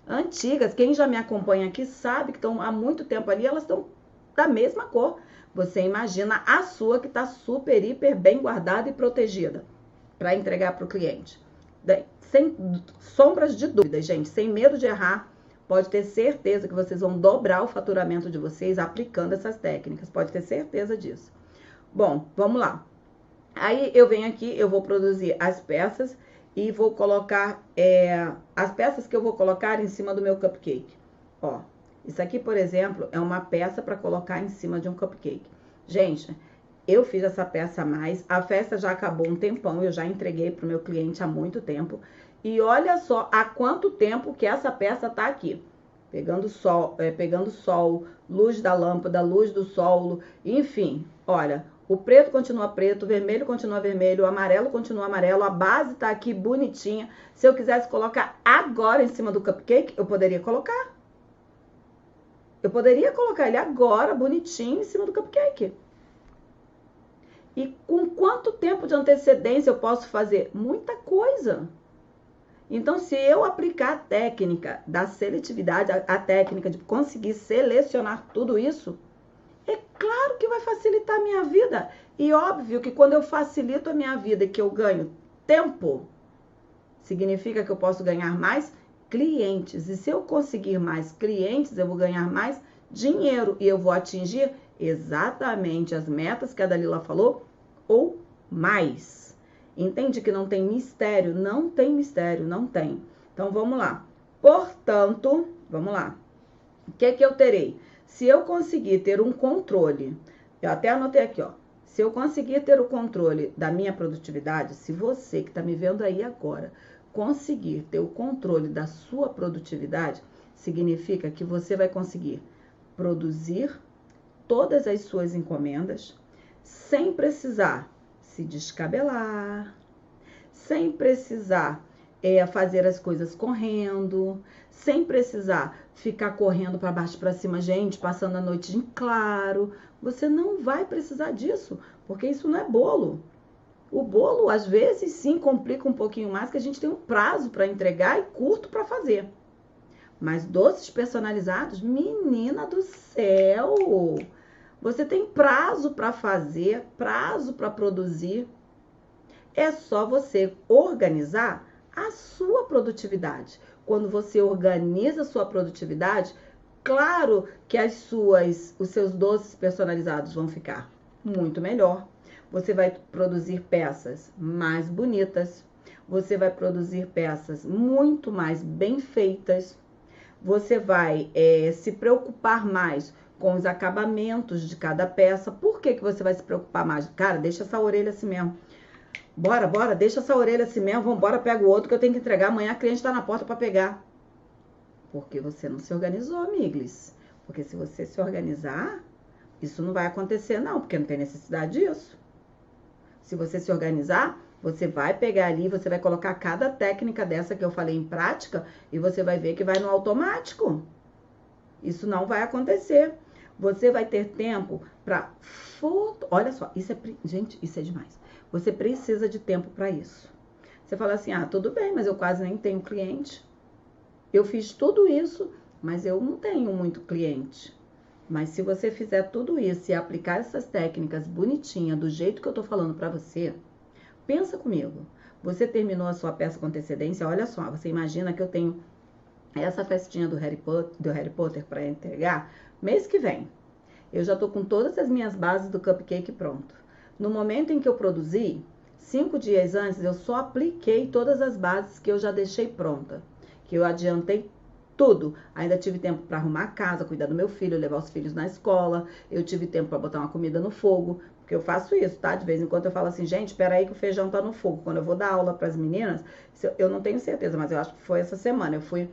antigas. Quem já me acompanha aqui sabe que estão há muito tempo ali, elas estão da mesma cor. Você imagina a sua que está super, hiper bem guardada e protegida para entregar para o cliente. Sem sombras de dúvida, gente, sem medo de errar, pode ter certeza que vocês vão dobrar o faturamento de vocês aplicando essas técnicas. Pode ter certeza disso. Bom, vamos lá. Aí eu venho aqui, eu vou produzir as peças e vou colocar as peças que eu vou colocar em cima do meu cupcake. Ó, Isso aqui, por exemplo, é uma peça para colocar em cima de um cupcake. Gente, eu fiz essa peça a mais, a festa já acabou um tempão, eu já entreguei para o meu cliente há muito tempo. E olha só há quanto tempo que essa peça tá aqui. Pegando sol, luz da lâmpada, luz do sol, enfim, olha, o preto continua preto, o vermelho continua vermelho, o amarelo continua amarelo, a base tá aqui bonitinha. Se eu quisesse colocar agora em cima do cupcake, eu poderia colocar. Eu poderia colocar ele agora, bonitinho, em cima do cupcake. E com quanto tempo de antecedência eu posso fazer? Muita coisa. Então, se eu aplicar a técnica da seletividade, a técnica de conseguir selecionar tudo isso, é claro que vai facilitar a minha vida. E óbvio que quando eu facilito a minha vida e que eu ganho tempo, significa que eu posso ganhar mais clientes. E se eu conseguir mais clientes, eu vou ganhar mais dinheiro. E eu vou atingir exatamente as metas que a Dalila falou ou mais. Entende que não tem mistério? Não tem mistério, não tem. Então, vamos lá. Portanto, vamos lá. O que que eu terei? Se eu conseguir ter um controle, eu até anotei aqui, ó. Se eu conseguir ter o controle da minha produtividade, se você que está me vendo aí agora conseguir ter o controle da sua produtividade, significa que você vai conseguir produzir todas as suas encomendas sem precisar se descabelar, sem precisar fazer as coisas correndo, sem precisar ficar correndo para baixo e para cima, gente, passando a noite em claro. Você não vai precisar disso, porque isso não é bolo. O bolo, às vezes, sim, complica um pouquinho mais, que a gente tem um prazo para entregar e curto para fazer. Mas doces personalizados, menina do céu, você tem prazo para fazer, prazo para produzir. É só você organizar a sua produtividade. Quando você organiza a sua produtividade, claro que os seus doces personalizados vão ficar muito melhor. Você vai produzir peças mais bonitas. Você vai produzir peças muito mais bem feitas. Você vai se preocupar mais com os acabamentos de cada peça. Por que você vai se preocupar mais? Cara, deixa essa orelha assim mesmo. Bora, deixa essa orelha assim mesmo. Vambora, pega o outro que eu tenho que entregar. Amanhã a cliente tá na porta para pegar. Porque você não se organizou, amigos. Porque se você se organizar, isso não vai acontecer não, porque não tem necessidade disso. Se você se organizar, você vai pegar ali, você vai colocar cada técnica dessa que eu falei em prática e você vai ver que vai no automático. Isso não vai acontecer. Você vai ter tempo para foto. Olha só, gente, isso é demais. Você precisa de tempo para isso. Você fala assim, tudo bem, mas eu quase nem tenho cliente. Eu fiz tudo isso, mas eu não tenho muito cliente. Mas se você fizer tudo isso e aplicar essas técnicas bonitinhas, do jeito que eu tô falando para você, pensa comigo. Você terminou a sua peça com antecedência, olha só, você imagina que eu tenho essa festinha do Harry Potter para entregar mês que vem. Eu já tô com todas as minhas bases do cupcake pronto. No momento em que eu produzi, 5 dias antes, eu só apliquei todas as bases que eu já deixei pronta. Que eu adiantei tudo. Ainda tive tempo para arrumar a casa, cuidar do meu filho, levar os filhos na escola. Eu tive tempo para botar uma comida no fogo. Porque eu faço isso, tá? De vez em quando eu falo assim, gente, espera aí que o feijão tá no fogo. Quando eu vou dar aula para as meninas, eu não tenho certeza, mas eu acho que foi essa semana. Eu fui,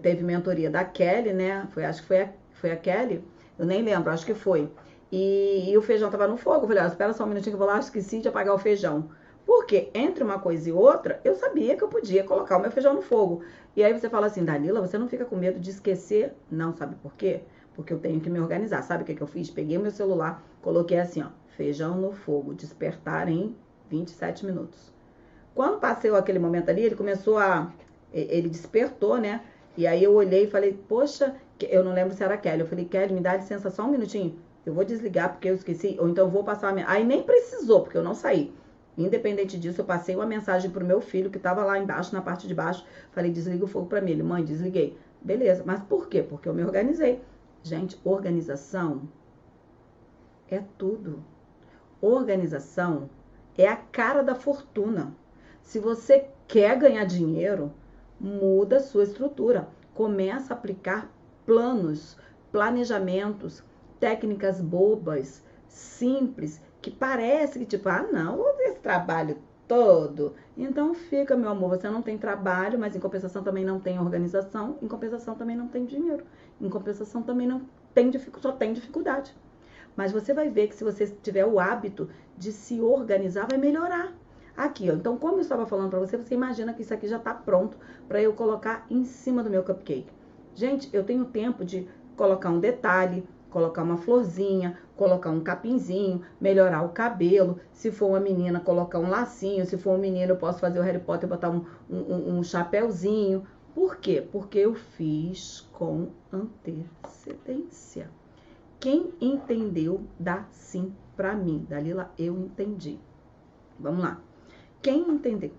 teve mentoria da Kelly, né? Acho que foi a Kelly. Eu nem lembro, acho que foi. E o feijão tava no fogo. Eu falei, espera só um minutinho que eu vou lá, esqueci de apagar o feijão. Porque entre uma coisa e outra, eu sabia que eu podia colocar o meu feijão no fogo. E aí você fala assim, Dalila, você não fica com medo de esquecer? Não, sabe por quê? Porque eu tenho que me organizar. Sabe o que eu fiz? Peguei meu celular, coloquei assim, ó, feijão no fogo, despertar em 27 minutos. Quando passou aquele momento ali, ele despertou, né? E aí eu olhei e falei, poxa, eu não lembro se era a Kelly. Eu falei, Kelly, me dá licença só um minutinho. Eu vou desligar porque eu esqueci, ou então eu vou passar a minha... Aí nem precisou, porque eu não saí. Independente disso, eu passei uma mensagem pro meu filho, que tava lá embaixo, na parte de baixo. Falei, desliga o fogo pra mim. Ele, mãe, desliguei. Beleza, mas por quê? Porque eu me organizei. Gente, organização é tudo. Organização é a cara da fortuna. Se você quer ganhar dinheiro, muda a sua estrutura. Começa a aplicar planos, planejamentos, técnicas bobas, simples, que parece que tipo, ah não, vou ver esse trabalho todo. Então fica, meu amor, você não tem trabalho, mas em compensação também não tem organização, em compensação também não tem dinheiro, em compensação também não tem, só tem dificuldade. Mas você vai ver que se você tiver o hábito de se organizar, vai melhorar. Aqui, ó. Então, como eu estava falando para você, você imagina que isso aqui já está pronto para eu colocar em cima do meu cupcake. Gente, eu tenho tempo de colocar um detalhe, colocar uma florzinha, colocar um capinzinho, melhorar o cabelo. Se for uma menina, colocar um lacinho. Se for um menino, eu posso fazer o Harry Potter e botar um chapéuzinho. Por quê? Porque eu fiz com antecedência. Quem entendeu, dá sim pra mim. Dalila, eu entendi. Vamos lá. Quem entendeu?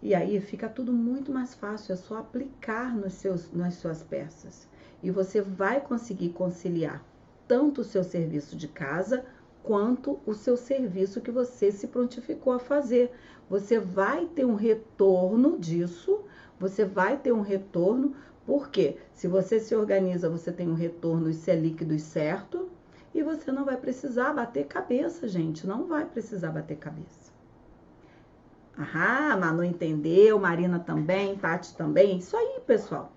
E aí fica tudo muito mais fácil, é só aplicar nas suas peças. E você vai conseguir conciliar tanto o seu serviço de casa, quanto o seu serviço que você se prontificou a fazer. Você vai ter um retorno disso, você vai ter um retorno, porque se você se organiza, você tem um retorno, isso é líquido e certo, e você não vai precisar bater cabeça, gente, não vai precisar bater cabeça. Ah, Manu entendeu, Marina também, Tati também, isso aí, pessoal.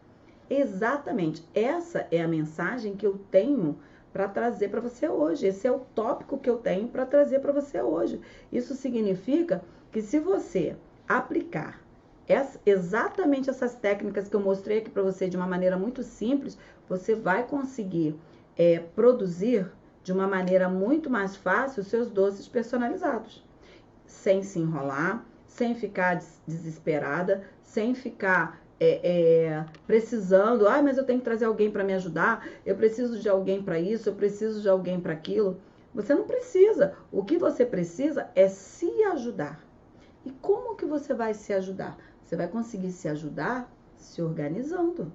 Exatamente, essa é a mensagem que eu tenho para trazer para você hoje. Esse é o tópico que eu tenho para trazer para você hoje. Isso significa que se você aplicar exatamente essas técnicas que eu mostrei aqui para você de uma maneira muito simples, você vai conseguir produzir de uma maneira muito mais fácil os seus doces personalizados, sem se enrolar, sem ficar desesperada, sem ficar precisando, mas eu tenho que trazer alguém para me ajudar, eu preciso de alguém para isso, eu preciso de alguém para aquilo. Você não precisa. O que você precisa é se ajudar. E como que você vai se ajudar? Você vai conseguir se ajudar se organizando.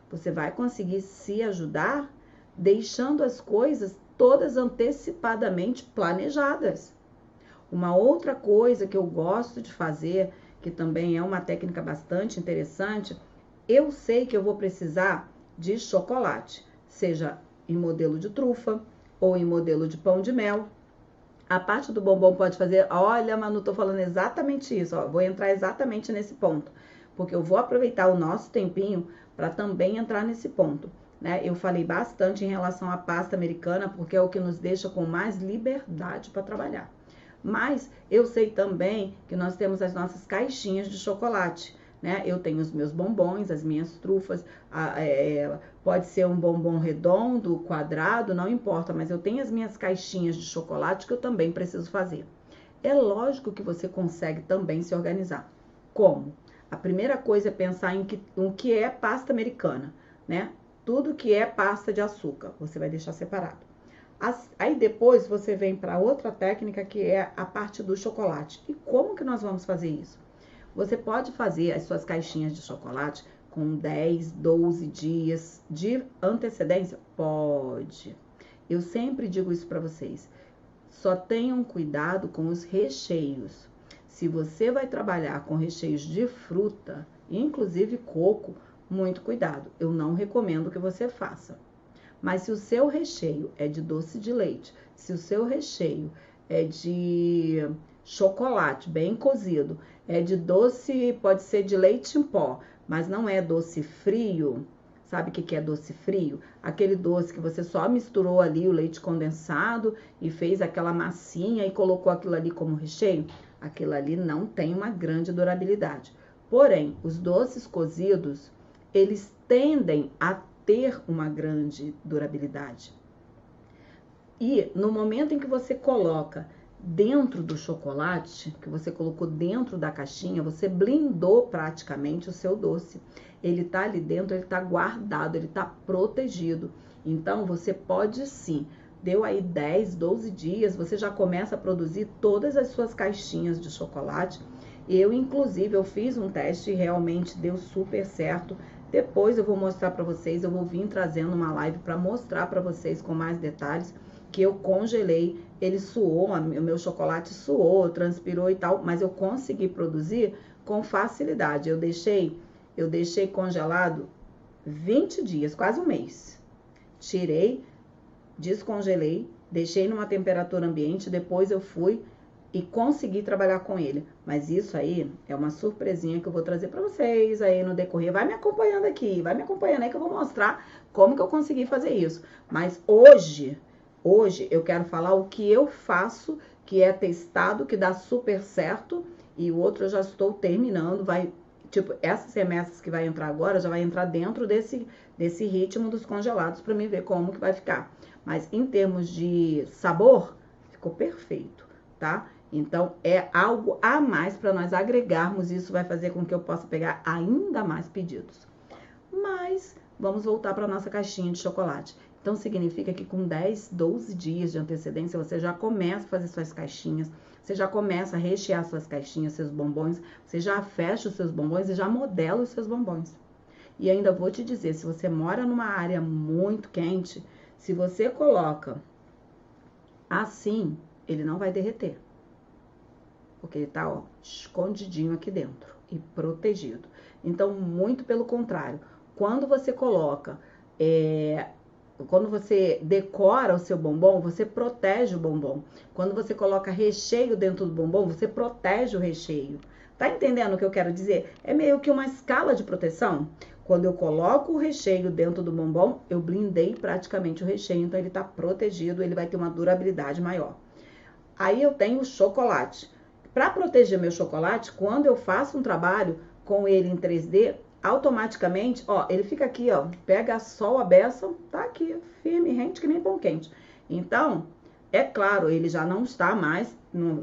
Você vai conseguir se ajudar deixando as coisas todas antecipadamente planejadas. Uma outra coisa que eu gosto de fazer, que também é uma técnica bastante interessante, eu sei que eu vou precisar de chocolate, seja em modelo de trufa ou em modelo de pão de mel. A parte do bombom pode fazer, olha, Manu, tô falando exatamente isso, ó, vou entrar exatamente nesse ponto, porque eu vou aproveitar o nosso tempinho para também entrar nesse ponto, né? Eu falei bastante em relação à pasta americana, porque é o que nos deixa com mais liberdade para trabalhar. Mas eu sei também que nós temos as nossas caixinhas de chocolate, né? Eu tenho os meus bombons, as minhas trufas, pode ser um bombom redondo, quadrado, não importa, mas eu tenho as minhas caixinhas de chocolate que eu também preciso fazer. É lógico que você consegue também se organizar. Como? A primeira coisa é pensar em o que é pasta americana, né? Tudo que é pasta de açúcar, você vai deixar separado. Aí depois você vem para outra técnica que é a parte do chocolate. E como que nós vamos fazer isso? Você pode fazer as suas caixinhas de chocolate com 10, 12 dias de antecedência? Pode. Eu sempre digo isso para vocês. Só tenham cuidado com os recheios. Se você vai trabalhar com recheios de fruta, inclusive coco, muito cuidado. Eu não recomendo que você faça. Mas se o seu recheio é de doce de leite, se o seu recheio é de chocolate bem cozido, é de doce, pode ser de leite em pó, mas não é doce frio, sabe o que é doce frio? Aquele doce que você só misturou ali o leite condensado e fez aquela massinha e colocou aquilo ali como recheio, aquilo ali não tem uma grande durabilidade. Porém, os doces cozidos, eles tendem a ter uma grande durabilidade. E no momento em que você coloca dentro do chocolate, que você colocou dentro da caixinha, você blindou praticamente o seu doce. Ele tá ali dentro, ele tá guardado, ele tá protegido. Então, você pode sim, deu aí 10, 12 dias, você já começa a produzir todas as suas caixinhas de chocolate. Eu, inclusive, eu fiz um teste e realmente deu super certo. Depois eu vou mostrar para vocês, eu vou vir trazendo uma live para mostrar para vocês com mais detalhes que eu congelei, ele suou, o meu chocolate suou, transpirou e tal, mas eu consegui produzir com facilidade. Eu deixei congelado 20 dias, quase um mês. Tirei, descongelei, deixei numa temperatura ambiente, depois eu fui e consegui trabalhar com ele. Mas isso aí é uma surpresinha que eu vou trazer para vocês aí no decorrer. Vai me acompanhando aqui, vai me acompanhando aí que eu vou mostrar como que eu consegui fazer isso. Mas hoje eu quero falar o que eu faço, que é testado, que dá super certo, e o outro eu já estou terminando, vai, tipo, essas remessas que vai entrar agora, já vai entrar dentro desse ritmo dos congelados para mim ver como que vai ficar. Mas em termos de sabor, ficou perfeito, tá? Então, é algo a mais para nós agregarmos. Isso vai fazer com que eu possa pegar ainda mais pedidos. Mas, vamos voltar para a nossa caixinha de chocolate. Então, significa que com 10, 12 dias de antecedência, você já começa a fazer suas caixinhas. Você já começa a rechear suas caixinhas, seus bombons. Você já fecha os seus bombons e já modela os seus bombons. E ainda vou te dizer, se você mora numa área muito quente, se você coloca assim, ele não vai derreter. Porque ele tá, ó, escondidinho aqui dentro e protegido. Então, muito pelo contrário, quando você coloca, quando você decora o seu bombom, você protege o bombom. Quando você coloca recheio dentro do bombom, você protege o recheio. Tá entendendo o que eu quero dizer? É meio que uma escala de proteção. Quando eu coloco o recheio dentro do bombom, eu blindei praticamente o recheio, então ele tá protegido, ele vai ter uma durabilidade maior. Aí eu tenho o chocolate. Para proteger meu chocolate, quando eu faço um trabalho com ele em 3D, automaticamente, ó, ele fica aqui, ó, pega sol a beça, tá aqui, firme, rente que nem pão quente. Então, é claro, ele já não está mais,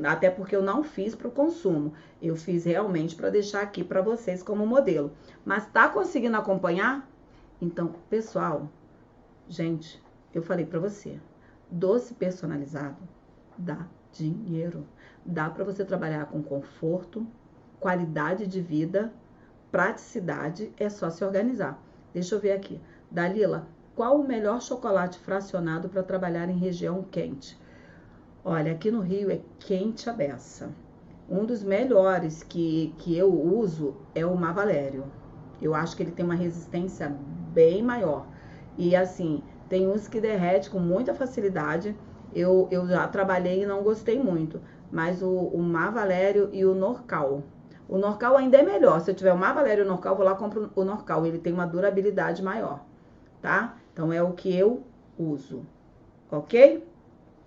até porque eu não fiz para o consumo. Eu fiz realmente para deixar aqui para vocês como modelo. Mas tá conseguindo acompanhar? Então, pessoal, gente, eu falei para você, doce personalizado dá dinheiro. Dá para você trabalhar com conforto, qualidade de vida, praticidade, é só se organizar. Deixa eu ver aqui. Dalila, qual o melhor chocolate fracionado para trabalhar em região quente? Olha, aqui no Rio é quente a beça. Um dos melhores que eu uso é o Mavalério. Eu acho que ele tem uma resistência bem maior. E assim, tem uns que derrete com muita facilidade. Eu já trabalhei e não gostei muito. Mas o Mavalério e o Norcal. O Norcal ainda é melhor. Se eu tiver o Mavalério e o Norcal, vou lá e compro o Norcal. Ele tem uma durabilidade maior, tá? Então, é o que eu uso, ok?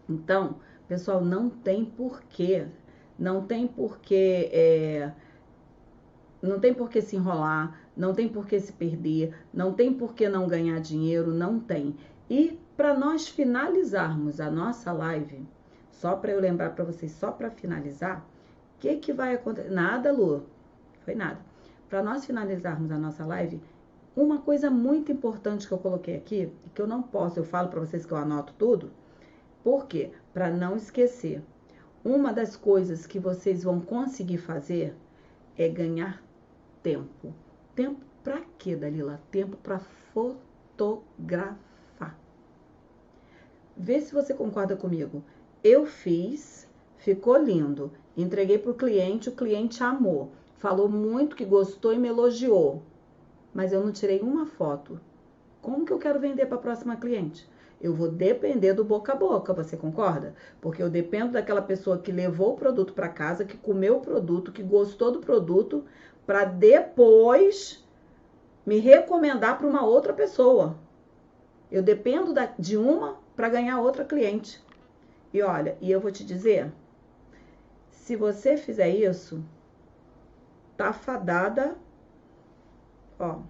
Então, pessoal, não tem porquê. Não tem porquê, não tem porquê se enrolar, não tem porquê se perder, não tem porquê não ganhar dinheiro, não tem. E para nós finalizarmos a nossa live, só para eu lembrar para vocês, só para finalizar, o que vai acontecer? Nada, Lu, foi nada. Para nós finalizarmos a nossa live, uma coisa muito importante que eu coloquei aqui, que eu não posso, eu falo para vocês que eu anoto tudo, por quê? Para não esquecer. Uma das coisas que vocês vão conseguir fazer é ganhar tempo. Tempo para quê, Dalila? Tempo para fotografar. Vê se você concorda comigo. Eu fiz, ficou lindo. Entreguei para o cliente amou. Falou muito que gostou e me elogiou. Mas eu não tirei uma foto. Como que eu quero vender para a próxima cliente? Eu vou depender do boca a boca, você concorda? Porque eu dependo daquela pessoa que levou o produto para casa, que comeu o produto, que gostou do produto, para depois me recomendar para uma outra pessoa. Eu dependo de uma para ganhar outra cliente. E olha, e eu vou te dizer, se você fizer isso, tá fadada, ó,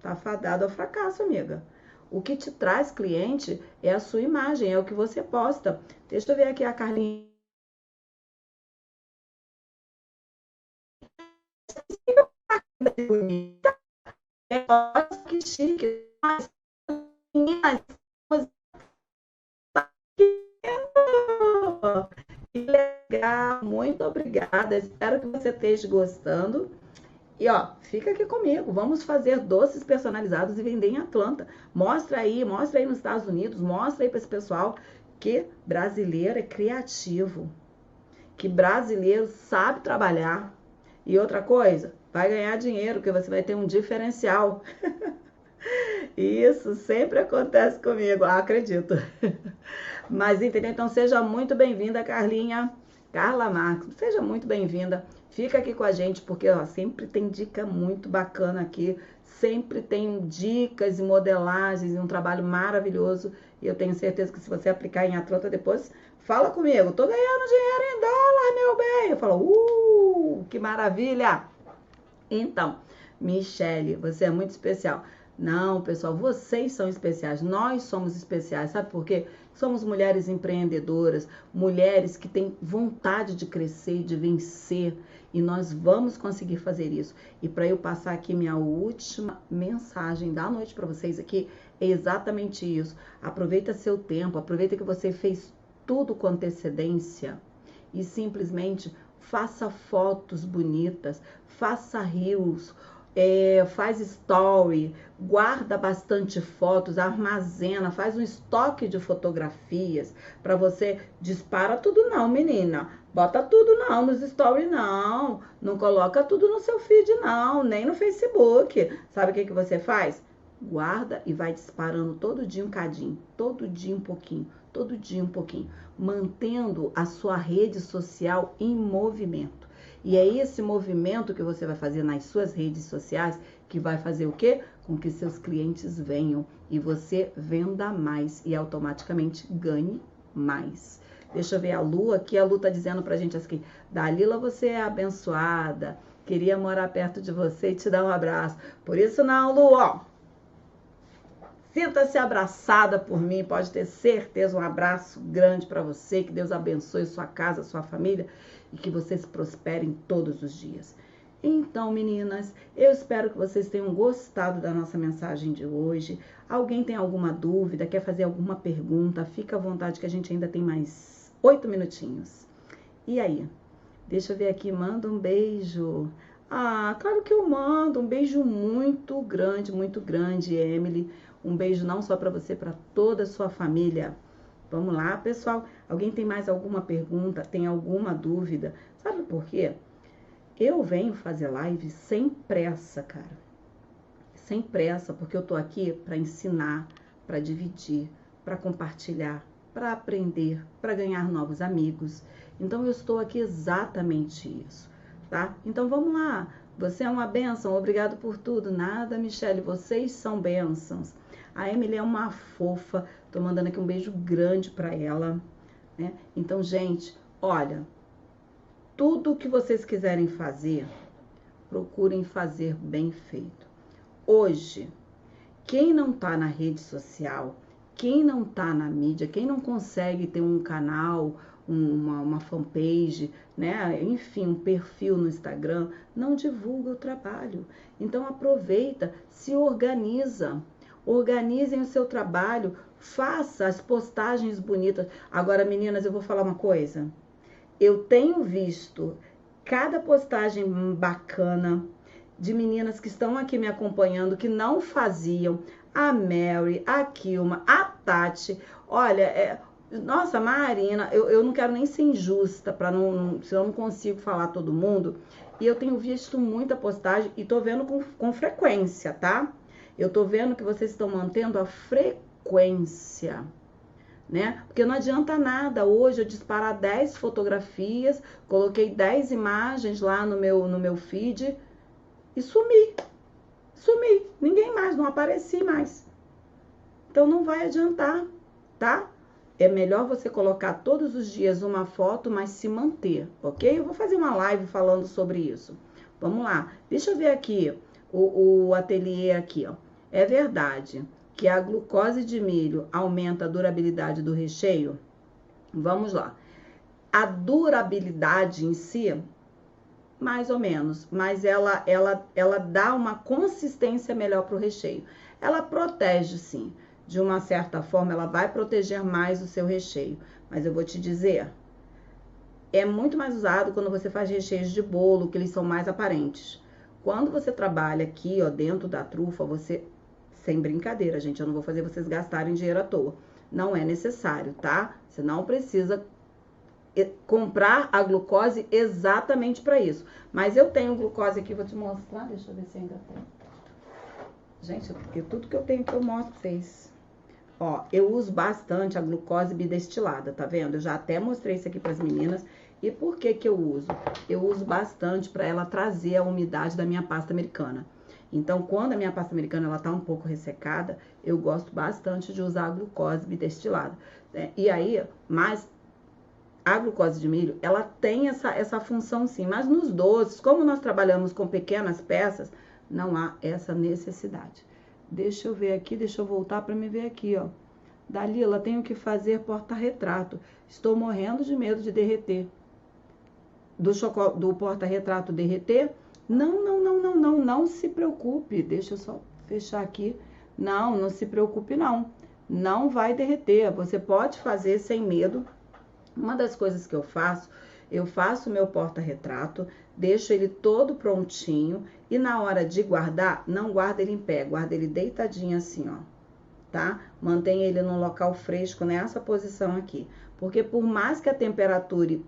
tá fadada ao fracasso, amiga. O que te traz cliente é a sua imagem, é o que você posta. Deixa eu ver aqui a Carlinha. Que chique. Que legal, muito obrigada. Espero que você esteja gostando. E ó, fica aqui comigo. Vamos fazer doces personalizados e vender em Atlanta. Mostra aí nos Estados Unidos, mostra aí para esse pessoal que brasileiro é criativo, que brasileiro sabe trabalhar. E outra coisa, vai ganhar dinheiro, porque você vai ter um diferencial. Isso sempre acontece comigo, acredito. Mas entendeu? Então seja muito bem-vinda, Carlinha. Carla Marques, seja muito bem-vinda. Fica aqui com a gente, porque ó, sempre tem dica muito bacana aqui. Sempre tem dicas e modelagens e um trabalho maravilhoso. E eu tenho certeza que se você aplicar em Atlanta depois, fala comigo. Tô ganhando dinheiro em dólar, meu bem. Eu falo, que maravilha! Então, Michele, você é muito especial. Não, pessoal, vocês são especiais, nós somos especiais, sabe por quê? Somos mulheres empreendedoras, mulheres que têm vontade de crescer, de vencer, e nós vamos conseguir fazer isso. E para eu passar aqui minha última mensagem da noite para vocês aqui, é exatamente isso. Aproveita seu tempo, aproveita que você fez tudo com antecedência e simplesmente faça fotos bonitas, faça reels, faz story, guarda bastante fotos, armazena, faz um estoque de fotografias para você. Dispara tudo não, menina. Bota tudo não nos stories não. Não coloca tudo no seu feed não, nem no Facebook. Sabe o que você faz? Guarda e vai disparando todo dia um cadinho, todo dia um pouquinho, todo dia um pouquinho, mantendo a sua rede social em movimento. E é esse movimento que você vai fazer nas suas redes sociais que vai fazer o quê? Com que seus clientes venham e você venda mais e automaticamente ganhe mais. Deixa eu ver a Lu aqui. A Lu tá dizendo pra gente assim: Dalila, você é abençoada. Queria morar perto de você e te dar um abraço. Por isso não, Lu, ó. Sinta-se abraçada por mim, pode ter certeza, um abraço grande para você, que Deus abençoe sua casa, sua família e que vocês prosperem todos os dias. Então, meninas, eu espero que vocês tenham gostado da nossa mensagem de hoje. Alguém tem alguma dúvida, quer fazer alguma pergunta, fica à vontade que a gente ainda tem mais 8 minutinhos. E aí? Deixa eu ver aqui, manda um beijo. Ah, claro que eu mando, um beijo muito grande, Emily. Um beijo não só para você, para toda a sua família. Vamos lá, pessoal. Alguém tem mais alguma pergunta? Tem alguma dúvida? Sabe por quê? Eu venho fazer live sem pressa, cara. Sem pressa, porque eu tô aqui para ensinar, para dividir, para compartilhar, para aprender, para ganhar novos amigos. Então eu estou aqui exatamente isso, tá? Então vamos lá. Você é uma bênção, obrigado por tudo. Nada, Michele, vocês são bênçãos. A Emily é uma fofa, tô mandando aqui um beijo grande para ela, né? Então, gente, olha, tudo que vocês quiserem fazer, procurem fazer bem feito. Hoje, quem não tá na rede social, quem não tá na mídia, quem não consegue ter um canal, uma fanpage, né? Enfim, um perfil no Instagram, não divulga o trabalho. Então aproveita, se organiza. Organizem o seu trabalho, faça as postagens bonitas. Agora, meninas, eu vou falar uma coisa. Eu tenho visto cada postagem bacana de meninas que estão aqui me acompanhando, que não faziam. A Mary, a Kilma, a Tati. Olha, nossa, Marina, eu não quero nem ser injusta, senão eu não consigo falar todo mundo. E eu tenho visto muita postagem e tô vendo com frequência, tá? Eu tô vendo que vocês estão mantendo a frequência, né? Porque não adianta nada hoje eu disparar 10 fotografias, coloquei 10 imagens lá no meu feed e sumi. Ninguém mais, não apareci mais. Então não vai adiantar, tá? É melhor você colocar todos os dias uma foto, mas se manter, ok? Eu vou fazer uma live falando sobre isso. Vamos lá. Deixa eu ver aqui o ateliê aqui, ó. É verdade que a glucose de milho aumenta a durabilidade do recheio? Vamos lá. A durabilidade em si, mais ou menos, mas ela dá uma consistência melhor para o recheio. Ela protege, sim. De uma certa forma, ela vai proteger mais o seu recheio. Mas eu vou te dizer, é muito mais usado quando você faz recheios de bolo, que eles são mais aparentes. Quando você trabalha aqui, ó, dentro da trufa, você... Sem brincadeira, gente, eu não vou fazer vocês gastarem dinheiro à toa. Não é necessário, tá? Você não precisa comprar a glucose exatamente para isso. Mas eu tenho glucose aqui, vou te mostrar. Deixa eu ver se ainda tem. Gente, porque tudo que eu tenho que eu mostro pra vocês. Ó, eu uso bastante a glucose bidestilada, tá vendo? Eu já até mostrei isso aqui pras meninas. E por que que eu uso? Eu uso bastante para ela trazer a umidade da minha pasta americana. Então, quando a minha pasta americana ela tá um pouco ressecada, eu gosto bastante de usar a glucose bidestilada. E aí, mas a glucose de milho, ela tem essa função sim. Mas nos doces, como nós trabalhamos com pequenas peças, não há essa necessidade. Deixa eu ver aqui, deixa eu voltar para me ver aqui, ó. Dalila, tenho que fazer porta-retrato. Estou morrendo de medo de derreter. Do porta-retrato derreter? Não se preocupe. Deixa eu só fechar aqui. Não se preocupe não. Não vai derreter. Você pode fazer sem medo. Uma das coisas que eu faço o meu porta-retrato, deixo ele todo prontinho e na hora de guardar, não guarda ele em pé, guarda ele deitadinho assim, ó, tá? Mantém ele num local fresco nessa posição aqui, porque por mais que a temperatura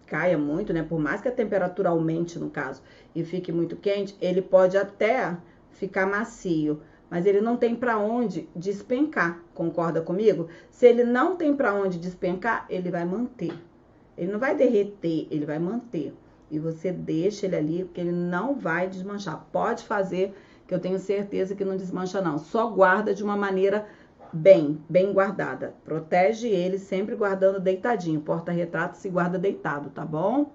caia muito, né? Por mais que a temperatura aumente, no caso, e fique muito quente, ele pode até ficar macio, mas ele não tem para onde despencar, concorda comigo? Se ele não tem para onde despencar, ele vai manter. Ele não vai derreter, ele vai manter. E você deixa ele ali, porque ele não vai desmanchar. Pode fazer, que eu tenho certeza que não desmancha não. Só guarda de uma maneira bem guardada. Protege ele sempre guardando deitadinho. Porta-retrato se guarda deitado, tá bom?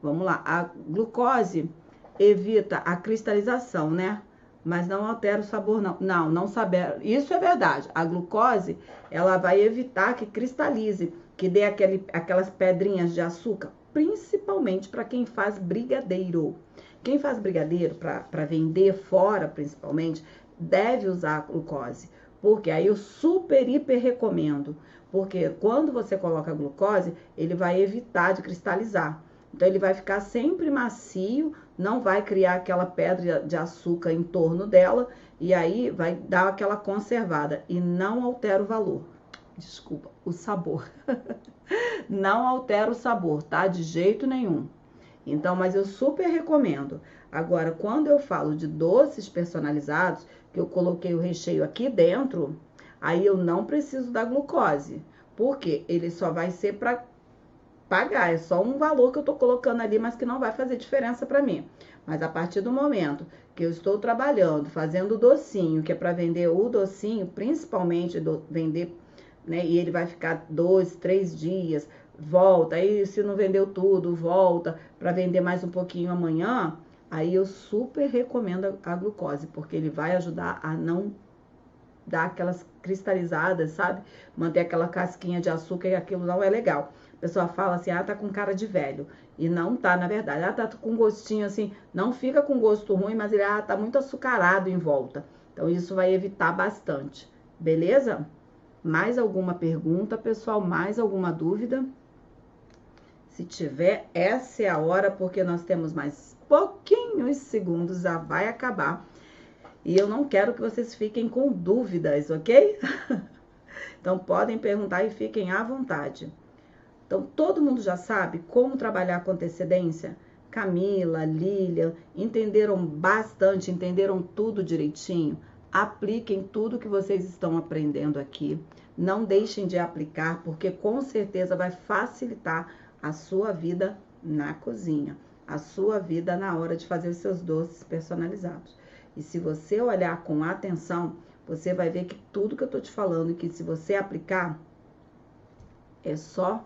Vamos lá. A glucose evita a cristalização, né? Mas não altera o sabor, não. Não saber. Isso é verdade. A glucose, ela vai evitar que cristalize, que dê aquelas pedrinhas de açúcar, principalmente para quem faz brigadeiro. Quem faz brigadeiro para vender fora, principalmente, deve usar a glucose. Porque aí eu super, hiper recomendo. Porque quando você coloca a glucose, ele vai evitar de cristalizar. Então, ele vai ficar sempre macio, não vai criar aquela pedra de açúcar em torno dela, e aí vai dar aquela conservada, e não altera o valor. Desculpa, o sabor. Não altera o sabor, tá? De jeito nenhum. Então, mas eu super recomendo. Agora, quando eu falo de doces personalizados, que eu coloquei o recheio aqui dentro, aí eu não preciso da glucose. Porque ele só vai ser para pagar, é só um valor que eu tô colocando ali, mas que não vai fazer diferença para mim. Mas a partir do momento que eu estou trabalhando, fazendo o docinho, que é para vender o docinho, principalmente vender, né? E ele vai ficar 2, 3 dias, volta, aí se não vendeu tudo, volta para vender mais um pouquinho amanhã, aí eu super recomendo a glucose, porque ele vai ajudar a não dar aquelas cristalizadas, sabe? Manter aquela casquinha de açúcar e aquilo não é legal. A pessoa fala assim, tá com cara de velho. E não tá, na verdade. Tá com gostinho assim, não fica com gosto ruim, mas ele tá muito açucarado em volta. Então, isso vai evitar bastante. Beleza? Mais alguma pergunta, pessoal? Mais alguma dúvida? Se tiver, essa é a hora, porque nós temos mais pouquinhos segundos, já vai acabar. E eu não quero que vocês fiquem com dúvidas, ok? Então, podem perguntar e fiquem à vontade. Então, todo mundo já sabe como trabalhar com antecedência? Camila, Lilian, entenderam bastante, entenderam tudo direitinho? Apliquem tudo que vocês estão aprendendo aqui. Não deixem de aplicar, porque com certeza vai facilitar a sua vida na cozinha, a sua vida na hora de fazer os seus doces personalizados. E se você olhar com atenção, você vai ver que tudo que eu tô te falando, que se você aplicar, é só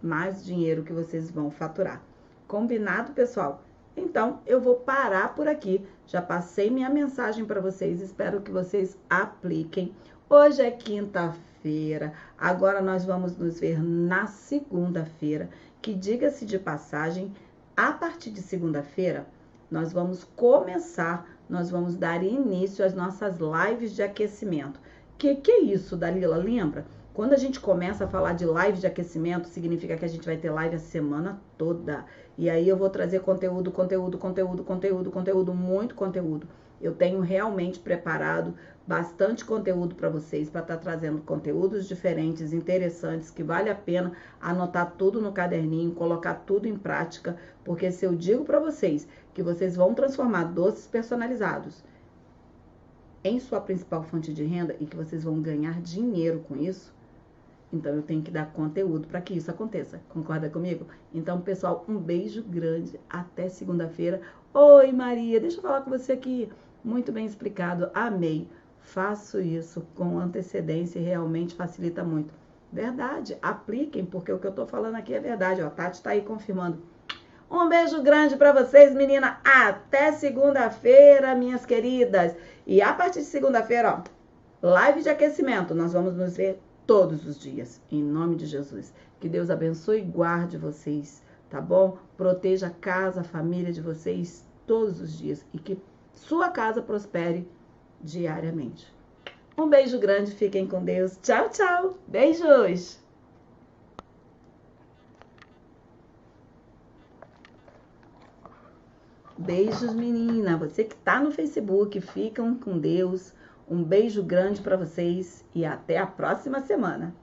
mais dinheiro que vocês vão faturar. Combinado, pessoal? Então, eu vou parar por aqui. Já passei minha mensagem para vocês, espero que vocês apliquem. Hoje é quinta-feira, agora nós vamos nos ver na segunda-feira, que diga-se de passagem, a partir de segunda-feira, nós vamos dar início às nossas lives de aquecimento. Que é isso, Dalila? Lembra? Quando a gente começa a falar de live de aquecimento, significa que a gente vai ter live a semana toda. E aí eu vou trazer conteúdo, muito conteúdo. Eu tenho realmente preparado bastante conteúdo para vocês, para estar trazendo conteúdos diferentes, interessantes, que vale a pena anotar tudo no caderninho, colocar tudo em prática, porque se eu digo para vocês que vocês vão transformar doces personalizados em sua principal fonte de renda e que vocês vão ganhar dinheiro com isso, então eu tenho que dar conteúdo para que isso aconteça. Concorda comigo? Então, pessoal, um beijo grande. Até segunda-feira. Oi, Maria. Deixa eu falar com você aqui. Muito bem explicado. Amei. Faço isso com antecedência e realmente facilita muito. Verdade. Apliquem, porque o que eu estou falando aqui é verdade. Ó, a Tati está aí confirmando. Um beijo grande para vocês, menina. Até segunda-feira, minhas queridas. E a partir de segunda-feira, ó, live de aquecimento. Nós vamos nos ver todos os dias, em nome de Jesus. Que Deus abençoe e guarde vocês, tá bom? Proteja a casa, a família de vocês todos os dias e que sua casa prospere diariamente. Um beijo grande, fiquem com Deus. Tchau, tchau. Beijos. Beijos, menina. Você que tá no Facebook, ficam com Deus. Um beijo grande para vocês e até a próxima semana.